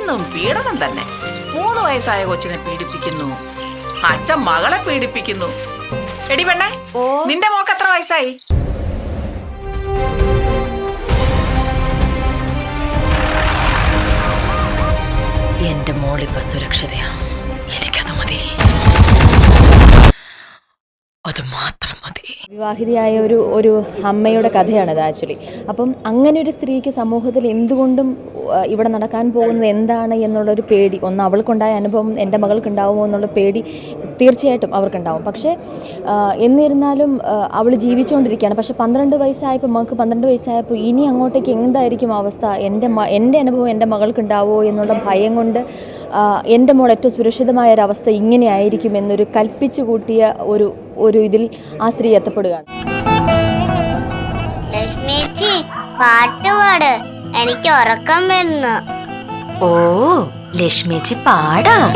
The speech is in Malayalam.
എന്നും പീഡനം തന്നെ. 3 വയസ്സായ കൊച്ചിനെ പീഡിപ്പിക്കുന്നു, അച്ഛൻ മകളെ പീഡിപ്പിക്കുന്നു. എടി പെണ്ണേ, നിന്റെ മോക്ക് എത്ര വയസ്സായി? എന്റെ മോളിപ്പോ സുരക്ഷിതയാ. എനിക്കത് മതി, അത് മാത്രം മതി. വിവാഹിതയായ ഒരു അമ്മയുടെ കഥയാണത് ആക്ച്വലി. അപ്പം അങ്ങനെ ഒരു സ്ത്രീക്ക് സമൂഹത്തിൽ എന്തുകൊണ്ടും ഇവിടെ നടക്കാൻ പോകുന്നത് എന്താണ് എന്നുള്ളൊരു പേടി, ഒന്ന് അവൾക്കുണ്ടായ അനുഭവം എൻ്റെ മകൾക്കുണ്ടാവുമോ എന്നുള്ള പേടി തീർച്ചയായിട്ടും അവർക്കുണ്ടാവും. പക്ഷേ എന്നിരുന്നാലും അവൾ ജീവിച്ചുകൊണ്ടിരിക്കുകയാണ്. പക്ഷേ 12 വയസ്സായപ്പോൾ, മകൾക്ക് 12 വയസ്സായപ്പോൾ ഇനി അങ്ങോട്ടേക്ക് എന്തായിരിക്കും അവസ്ഥ, എൻ്റെ അനുഭവം എൻ്റെ മകൾക്കുണ്ടാവുമോ എന്നുള്ള ഭയം കൊണ്ട് എൻ്റെ മോൾ ഏറ്റവും സുരക്ഷിതമായ ഒരവസ്ഥ ഇങ്ങനെ ആയിരിക്കും എന്നൊരു കൽപ്പിച്ചു കൂട്ടിയ ഒരു ഇതിൽ ആ സ്ത്രീ എത്തപ്പെടുകയാണ്. ലക്ഷ്മിയേച്ചി, പാട്ട് പാട്, എനിക്ക് ഉറക്കം വരുന്നു. ഓ, ലക്ഷ്മിയേച്ചി പാടാം.